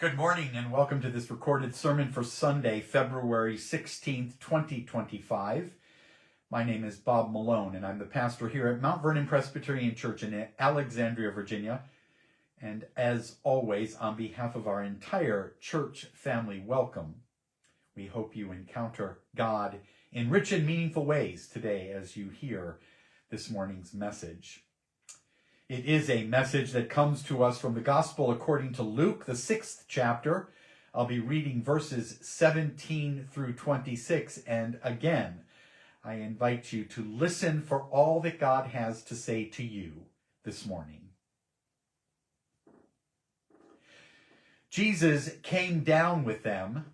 Good morning and welcome to this recorded sermon for Sunday, February 16th, 2025. My name is Bob Malone and I'm the pastor here at Mount Vernon Presbyterian Church in Alexandria, Virginia. And as always, on behalf of our entire church family, welcome. We hope you encounter God in rich and meaningful ways today as you hear this morning's message. It is a message that comes to us from the Gospel according to Luke, the 6th chapter. I'll be reading verses 17 through 26. And again, I invite you to listen for all that God has to say to you this morning. Jesus came down with them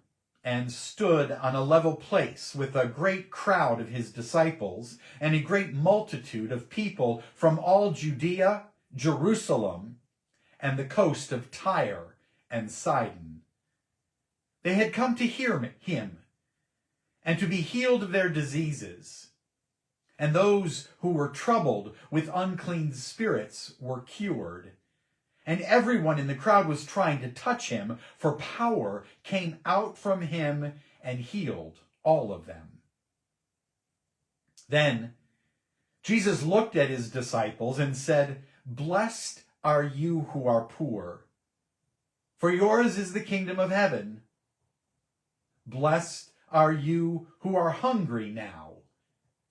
and stood on a level place with a great crowd of his disciples and a great multitude of people from all Judea, Jerusalem, and the coast of Tyre and Sidon. They had come to hear him and to be healed of their diseases. And those who were troubled with unclean spirits were cured. And everyone in the crowd was trying to touch him, for power came out from him and healed all of them. Then Jesus looked at his disciples and said, "Blessed are you who are poor, for yours is the kingdom of heaven. Blessed are you who are hungry now,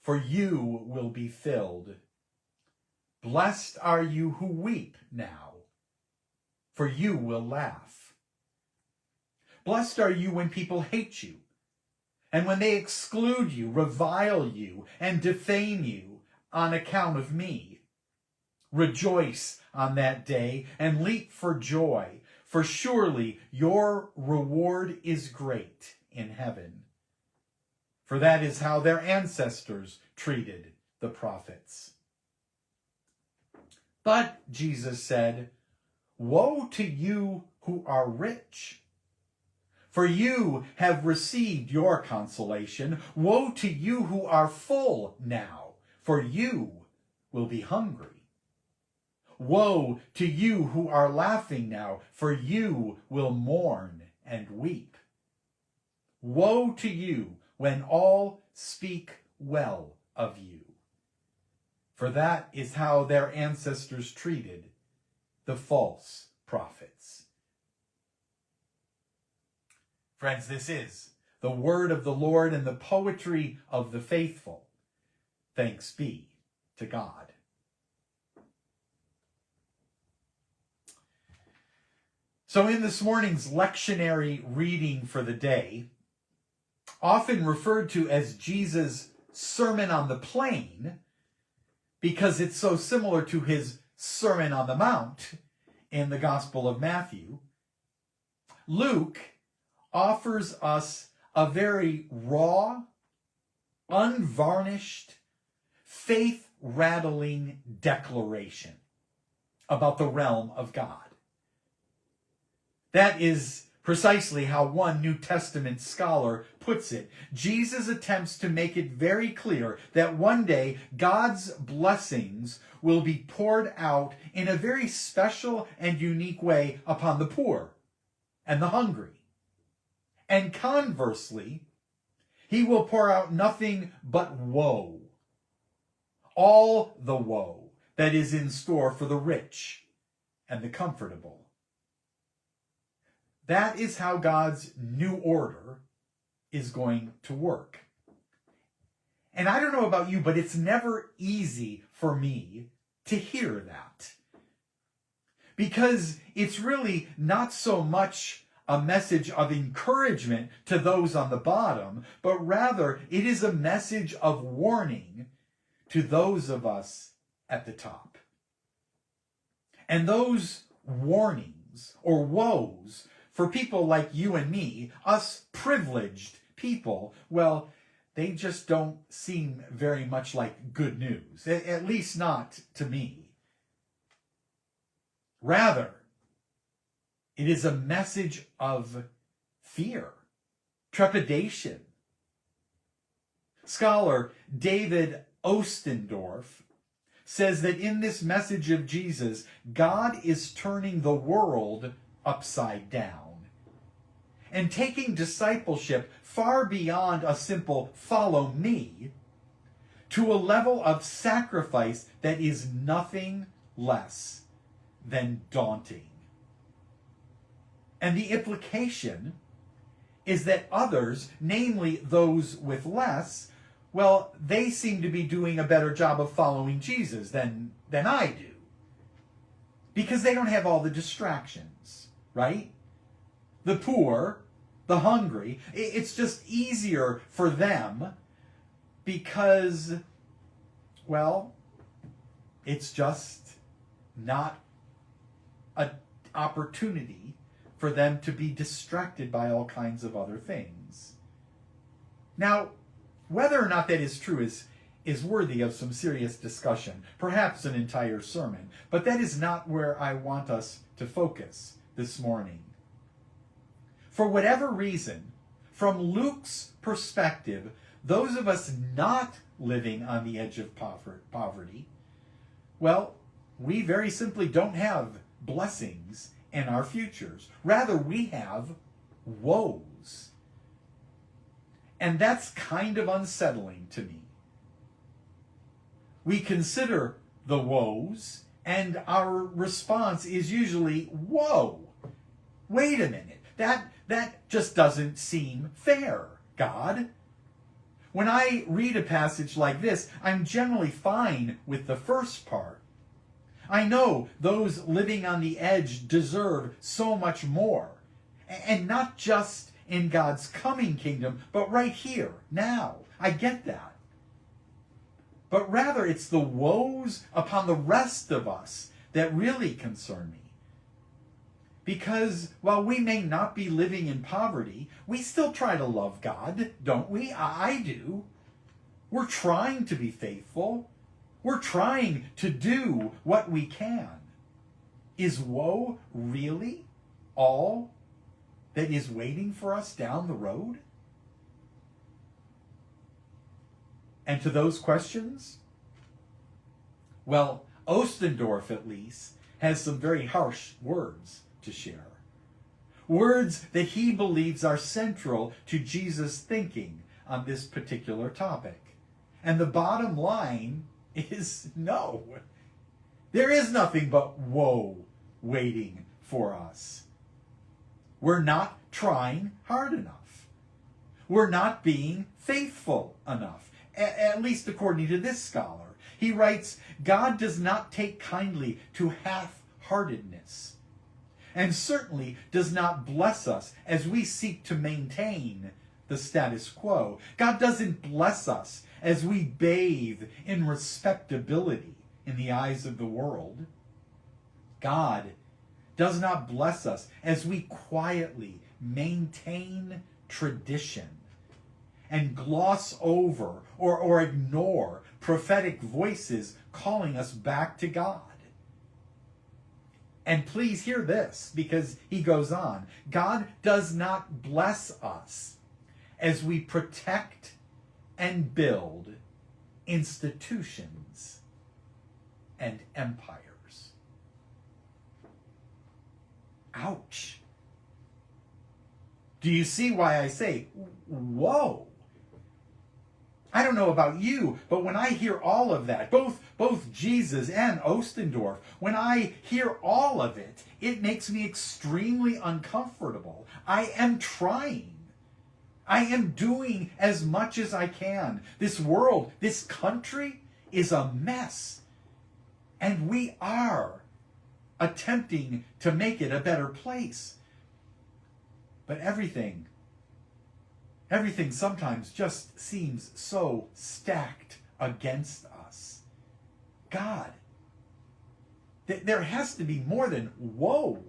for you will be filled. Blessed are you who weep now, for you will laugh. Blessed are you when people hate you, and when they exclude you, revile you, and defame you on account of me. Rejoice on that day and leap for joy, for surely your reward is great in heaven. For that is how their ancestors treated the prophets." But Jesus said, "Woe to you who are rich, for you have received your consolation. Woe to you who are full now, for you will be hungry. Woe to you who are laughing now, for you will mourn and weep. Woe to you when all speak well of you, for that is how their ancestors treated the false prophets." Friends, this is the word of the Lord and the poetry of the faithful. Thanks be to God. So in this morning's lectionary reading for the day, often referred to as Jesus' Sermon on the Plain, because it's so similar to his Sermon on the Mount in the Gospel of Matthew, Luke offers us a very raw, unvarnished, faith-rattling declaration about the realm of God. That is precisely how one New Testament scholar puts it. Jesus attempts to make it very clear that one day God's blessings will be poured out in a very special and unique way upon the poor and the hungry. And conversely, he will pour out nothing but woe. All the woe that is in store for the rich and the comfortable. That is how God's new order is going to work. And I don't know about you, but it's never easy for me to hear that. Because it's really not so much a message of encouragement to those on the bottom, but rather it is a message of warning to those of us at the top. And those warnings or woes for people like you and me, us privileged people, well, they just don't seem very much like good news, at least not to me. Rather, it is a message of fear, trepidation. Scholar David Ostendorf says that in this message of Jesus, God is turning the world upside down. and taking discipleship far beyond a simple follow me to a level of sacrifice that is nothing less than daunting. And the implication is that others, namely those with less, well, they seem to be doing a better job of following Jesus than I do. Because they don't have all the distractions, right? The poor, the hungry, it's just easier for them because, well, it's just not an opportunity for them to be distracted by all kinds of other things. Now, whether or not that is true is worthy of some serious discussion, perhaps an entire sermon, but that is not where I want us to focus this morning. For whatever reason, from Luke's perspective, those of us not living on the edge of poverty, well, we very simply don't have blessings in our futures. Rather, we have woes. And that's kind of unsettling to me. We consider the woes, and our response is usually, whoa, wait a minute, that just doesn't seem fair, God. When I read a passage like this, I'm generally fine with the first part. I know those living on the edge deserve so much more, and not just in God's coming kingdom, but right here, now. I get that. But rather, it's the woes upon the rest of us that really concern me. Because while we may not be living in poverty, we still try to love God, don't we? I do. We're trying to be faithful. We're trying to do what we can. Is woe really all that is waiting for us down the road? And to those questions, well, Ostendorf at least has some very harsh words to share. Words that he believes are central to Jesus' thinking on this particular topic. And the bottom line is no. There is nothing but woe waiting for us. We're not trying hard enough. We're not being faithful enough, at least according to this scholar. He writes, God does not take kindly to half-heartedness, and certainly does not bless us as we seek to maintain the status quo. God doesn't bless us as we bathe in respectability in the eyes of the world. God does not bless us as we quietly maintain tradition and gloss over or ignore prophetic voices calling us back to God. And please hear this, because he goes on. God does not bless us as we protect and build institutions and empires. Ouch. Do you see why I say, whoa? I don't know about you, but when I hear all of that, both Jesus and Ostendorf, when I hear all of it, it makes me extremely uncomfortable. I am trying. I am doing as much as I can. This world, this country is a mess. And we are attempting to make it a better place. But everything sometimes just seems so stacked against us. God, there has to be more than woe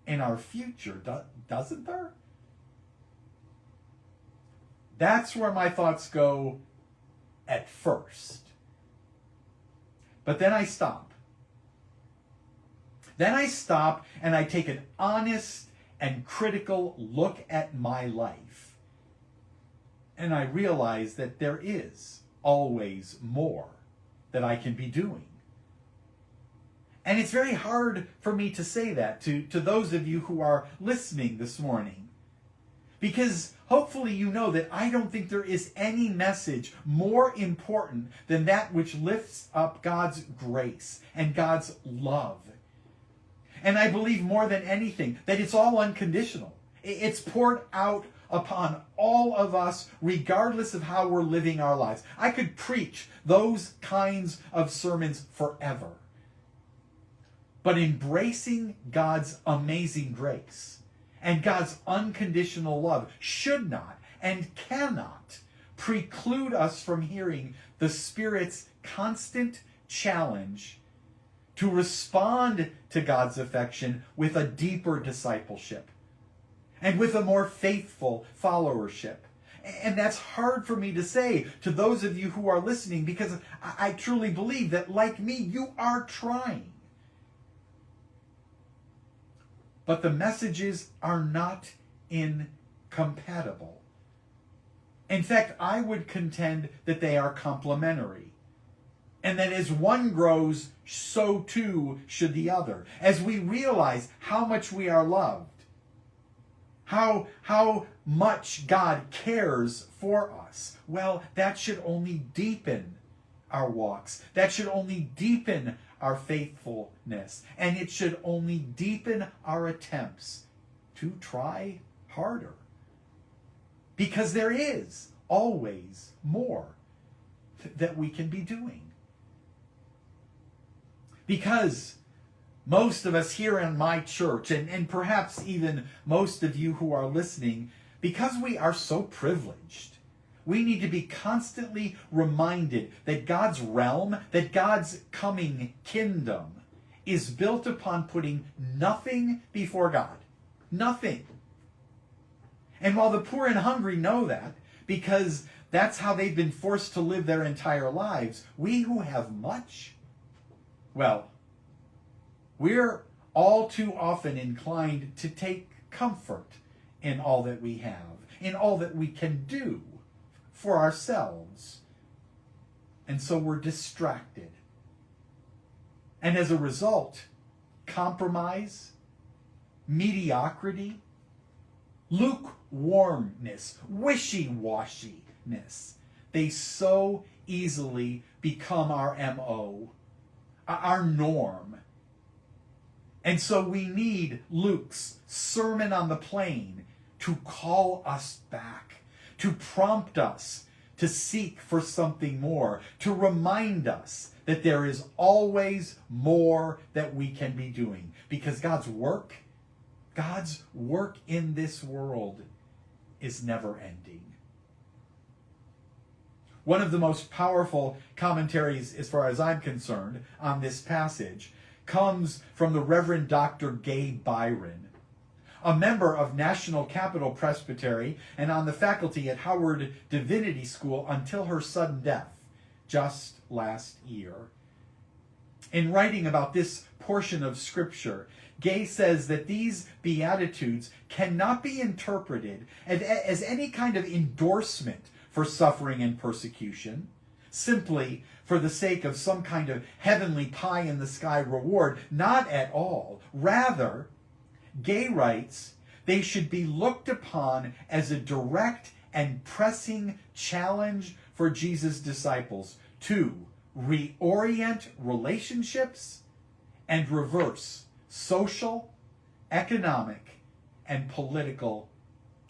in our future, doesn't there? That's where my thoughts go at first. But then I stop. Then I stop and I take an honest and critical look at my life. And I realize that there is always more that I can be doing. And it's very hard for me to say that to those of you who are listening this morning. Because hopefully you know that I don't think there is any message more important than that which lifts up God's grace and God's love. And I believe more than anything that it's all unconditional. It's poured out upon all of us regardless of how we're living our lives. I could preach those kinds of sermons forever. But embracing God's amazing grace and God's unconditional love should not and cannot preclude us from hearing the Spirit's constant challenge to respond to God's affection with a deeper discipleship and with a more faithful followership. And that's hard for me to say to those of you who are listening, because I truly believe that, like me, you are trying. But the messages are not incompatible. In fact, I would contend that they are complementary. And that as one grows, so too should the other. As we realize how much we are loved, how much God cares for us, well, that should only deepen our walks. That should only deepen our faithfulness. And it should only deepen our attempts to try harder. Because there is always more that we can be doing. Because most of us here in my church, and perhaps even most of you who are listening, because we are so privileged, we need to be constantly reminded that God's realm, that God's coming kingdom, is built upon putting nothing before God. Nothing. And while the poor and hungry know that, because that's how they've been forced to live their entire lives, we who have much, well, we're all too often inclined to take comfort in all that we have, in all that we can do for ourselves. And so we're distracted. And as a result, compromise, mediocrity, lukewarmness, wishy-washiness, they so easily become our MO, our norm. And so we need Luke's Sermon on the Plain to call us back, to prompt us to seek for something more, to remind us that there is always more that we can be doing. Because God's work in this world is never ending. One of the most powerful commentaries, as far as I'm concerned, on this passage comes from the Reverend Dr. Gay Byron, a member of National Capital Presbytery and on the faculty at Howard Divinity School until her sudden death just last year. In writing about this portion of Scripture, Gay says that these Beatitudes cannot be interpreted as any kind of endorsement for suffering and persecution, simply for the sake of some kind of heavenly pie-in-the-sky reward. Not at all. Rather, Gay writes, they should be looked upon as a direct and pressing challenge for Jesus' disciples to reorient relationships and reverse social, economic, and political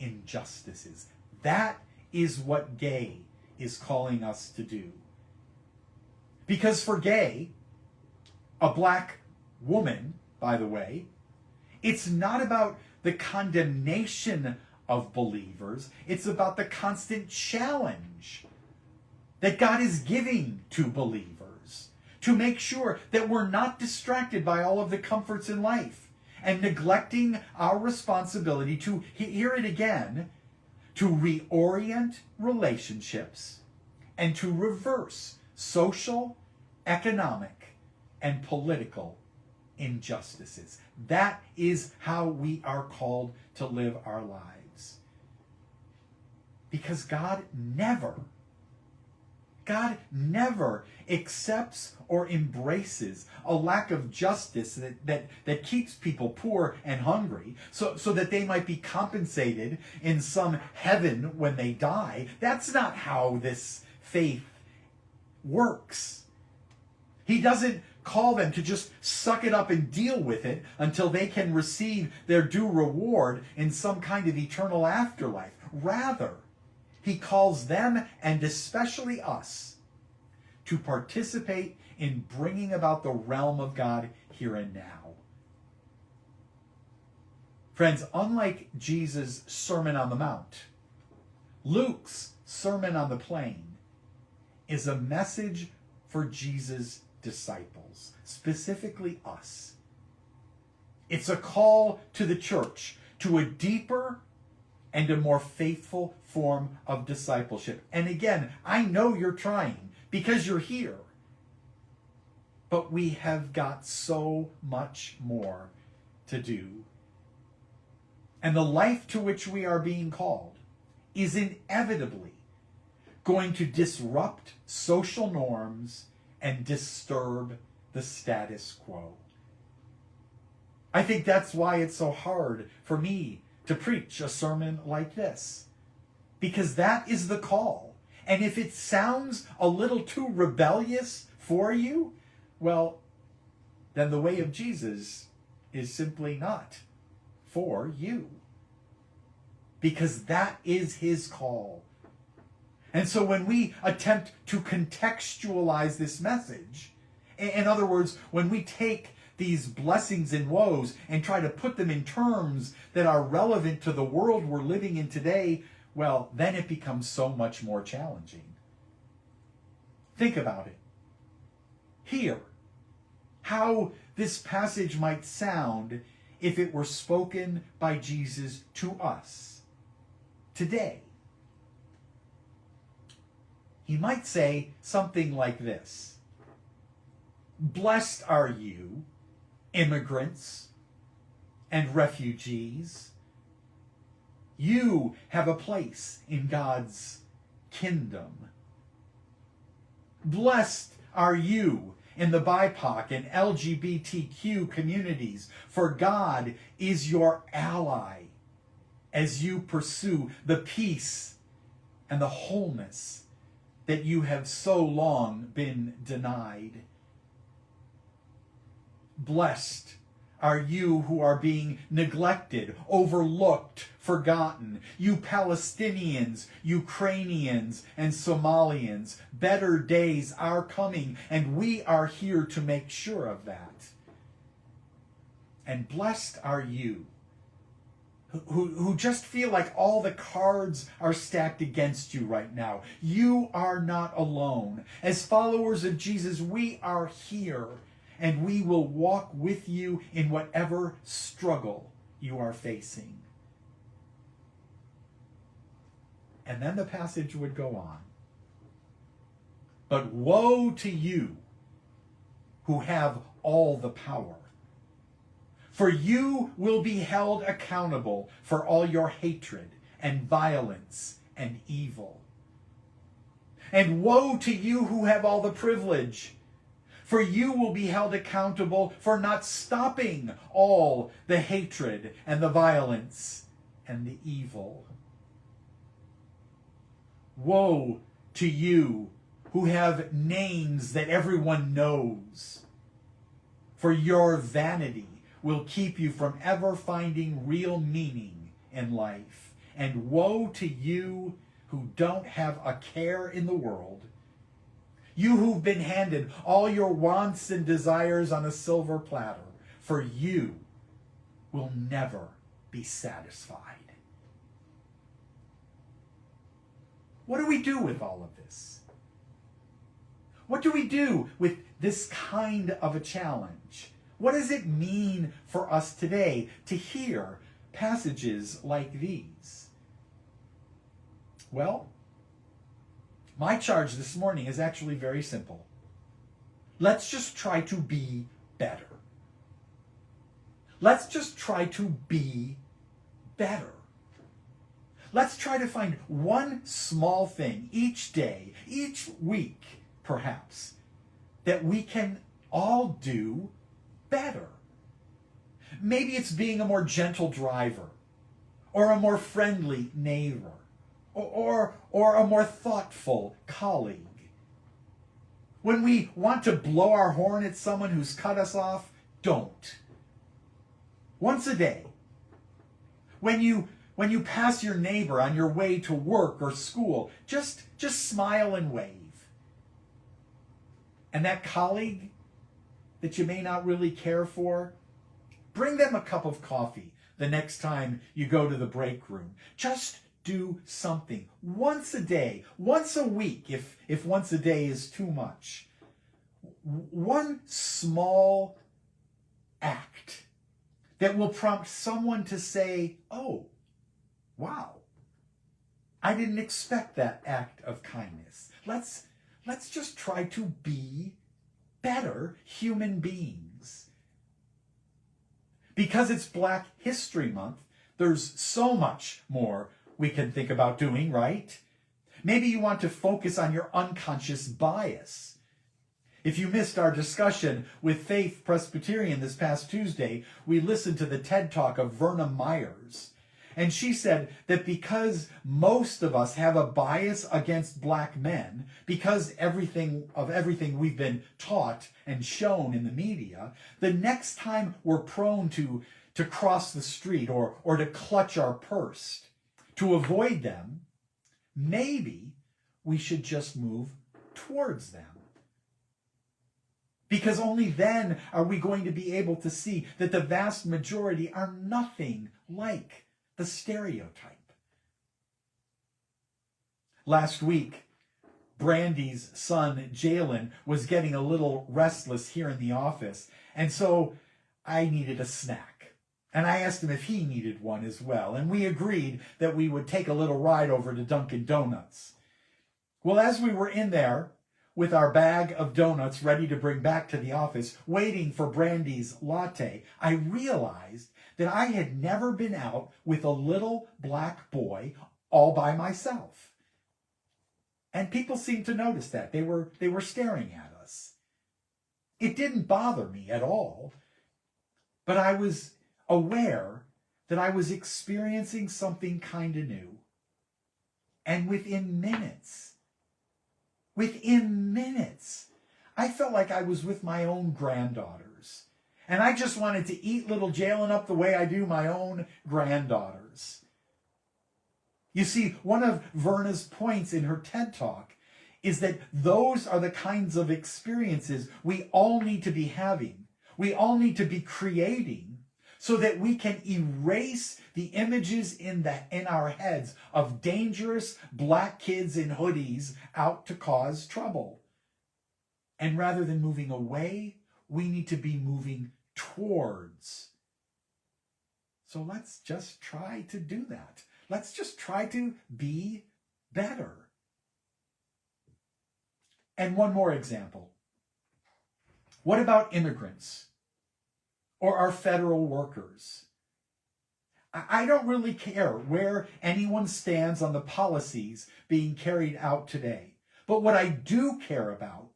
injustices. That is what Gay is calling us to do. Because for Gay, a black woman, by the way, it's not about the condemnation of believers. It's about the constant challenge that God is giving to believers to make sure that we're not distracted by all of the comforts in life and neglecting our responsibility to, hear it again, to reorient relationships and to reverse social, economic, and political injustices. That is how we are called to live our lives. Because God never God never accepts or embraces a lack of justice that keeps people poor and hungry so that they might be compensated in some heaven when they die. That's not how this faith works. He doesn't call them to just suck it up and deal with it until they can receive their due reward in some kind of eternal afterlife. Rather, he calls them, and especially us, to participate in bringing about the realm of God here and now. Friends, unlike Jesus' Sermon on the Mount, Luke's Sermon on the Plain is a message for Jesus' disciples, specifically us. It's a call to the church to a deeper and a more faithful form of discipleship. And again, I know you're trying because you're here. But we have got so much more to do. And the life to which we are being called is inevitably going to disrupt social norms and disturb the status quo. I think that's why it's so hard for me to preach a sermon like this, because that is the call. And if it sounds a little too rebellious for you, well, then the way of Jesus is simply not for you, because that is his call. And so when we attempt to contextualize this message, in other words, when we take these blessings and woes and try to put them in terms that are relevant to the world we're living in today, well, then it becomes so much more challenging. Think about it. Hear how this passage might sound if it were spoken by Jesus to us today. He might say something like this: "Blessed are you, immigrants and refugees. You have a place in God's kingdom. Blessed are you in the BIPOC and LGBTQ communities, for God is your ally as you pursue the peace and the wholeness that you have so long been denied. Blessed are you who are being neglected, overlooked, forgotten. You Palestinians, Ukrainians, and Somalians. Better days are coming, and we are here to make sure of that. And blessed are you who just feel like all the cards are stacked against you right now. You are not alone. As followers of Jesus, we are here, and we will walk with you in whatever struggle you are facing. And then the passage would go on. But woe to you who have all the power, for you will be held accountable for all your hatred and violence and evil. And woe to you who have all the privilege, for you will be held accountable for not stopping all the hatred and the violence and the evil. Woe to you who have names that everyone knows, for your vanity will keep you from ever finding real meaning in life. And woe to you who don't have a care in the world, you who've been handed all your wants and desires on a silver platter, for you will never be satisfied. What do we do with all of this? What do we do with this kind of a challenge? What does it mean for us today to hear passages like these? Well, my charge this morning is actually very simple. Let's just try to be better. Let's just try to be better. Let's try to find one small thing each day, each week, perhaps, that we can all do better. Maybe it's being a more gentle driver, or a more friendly neighbor, or a more thoughtful colleague. When we want to blow our horn at someone who's cut us off, don't. Once a day, when you pass your neighbor on your way to work or school, just smile and wave. And that colleague that you may not really care for, bring them a cup of coffee the next time you go to the break room. Just do something once a day, once a week, if once a day is too much. One small act that will prompt someone to say, oh, wow, I didn't expect that act of kindness. Let's just try to be better human beings. Because it's Black History Month, there's so much more we can think about doing, right? Maybe you want to focus on your unconscious bias. If you missed our discussion with Faith Presbyterian this past Tuesday, we listened to the TED Talk of Verna Myers. And she said that because most of us have a bias against black men, because everything we've been taught and shown in the media, the next time we're prone to cross the street or to clutch our purse, to avoid them, maybe we should just move towards them. Because only then are we going to be able to see that the vast majority are nothing like the stereotype. Last week, Brandy's son, Jalen, was getting a little restless here in the office, and so I needed a snack. And I asked him if he needed one as well, and we agreed that we would take a little ride over to Dunkin' Donuts. Well, as we were in there with our bag of donuts ready to bring back to the office, waiting for Brandy's latte, I realized that I had never been out with a little black boy all by myself. And people seemed to notice that. They were staring at us. It didn't bother me at all, but I was aware that I was experiencing something kind of new. And within minutes, I felt like I was with my own granddaughters. And I just wanted to eat little Jalen up the way I do my own granddaughters. You see, one of Verna's points in her TED Talk is that those are the kinds of experiences we all need to be having. We all need to be creating so that we can erase the images in our heads of dangerous black kids in hoodies out to cause trouble. And rather than moving away, we need to be moving towards. So let's just try to do that. Let's just try to be better. And one more example. What about immigrants or our federal workers? I don't really care where anyone stands on the policies being carried out today. But what I do care about,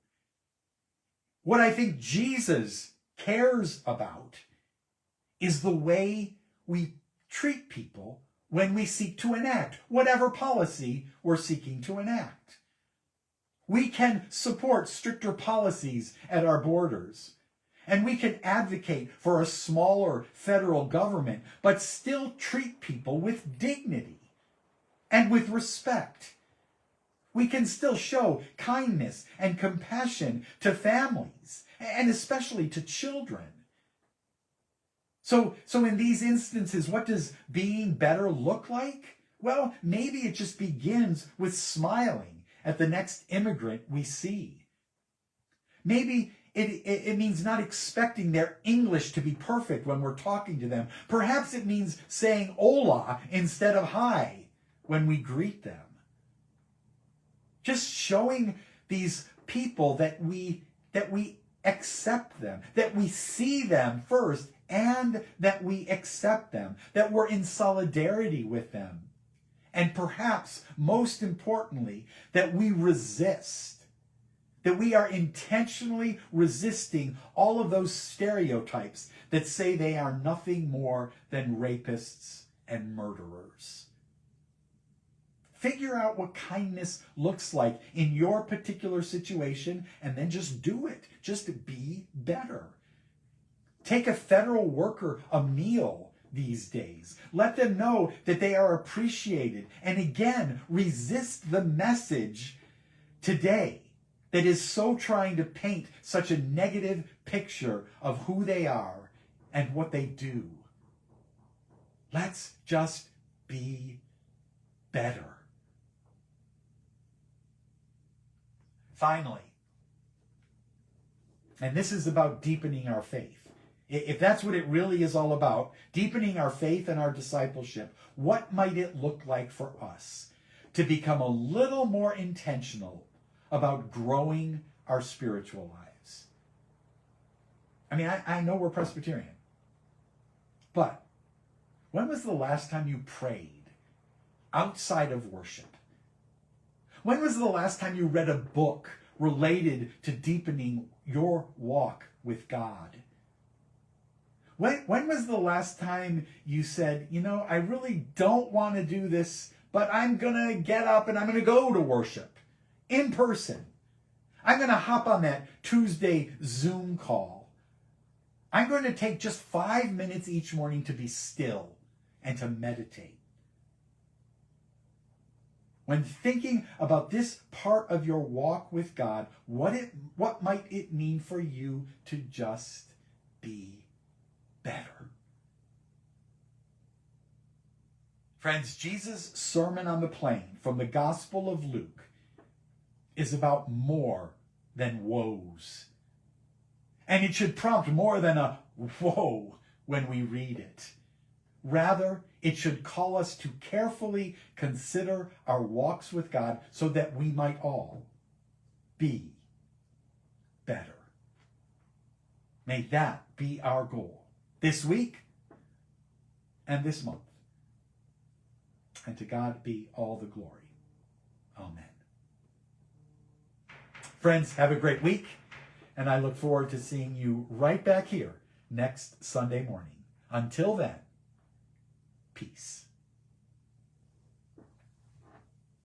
what I think Jesus cares about, is the way we treat people when we seek to enact whatever policy we're seeking to enact. We can support stricter policies at our borders, and we can advocate for a smaller federal government, but still treat people with dignity and with respect. We can still show kindness and compassion to families, and especially to children. So in these instances, what does being better look like? Well, maybe it just begins with smiling at the next immigrant we see. Maybe it means not expecting their English to be perfect when we're talking to them. Perhaps it means saying hola instead of hi when we greet them. Just showing these people that we accept them, that we see them first, and that we accept them, that we're in solidarity with them, And perhaps most importantly, that we resist, that we are intentionally resisting all of those stereotypes that say they are nothing more than rapists and murderers. Figure out what kindness looks like in your particular situation and then just do it. Just be better. Take a federal worker a meal these days. Let them know that they are appreciated. And again, resist the message today that is so trying to paint such a negative picture of who they are and what they do. Let's just be better. Finally, and this is about deepening our faith. If that's what it really is all about, deepening our faith and our discipleship, what might it look like for us to become a little more intentional about growing our spiritual lives? I mean, I know we're Presbyterian, but when was the last time you prayed outside of worship? When was the last time you read a book related to deepening your walk with God? When was the last time you said, I really don't want to do this, but I'm going to get up and I'm going to go to worship in person. I'm going to hop on that Tuesday Zoom call. I'm going to take just 5 minutes each morning to be still and to meditate. When thinking about this part of your walk with God, what might it mean for you to just be better? Friends, Jesus' Sermon on the Plain from the Gospel of Luke is about more than woes. And it should prompt more than a whoa when we read it. Rather, it should call us to carefully consider our walks with God so that we might all be better. May that be our goal this week and this month. And to God be all the glory. Amen. Friends, have a great week, and I look forward to seeing you right back here next Sunday morning. Until then, peace.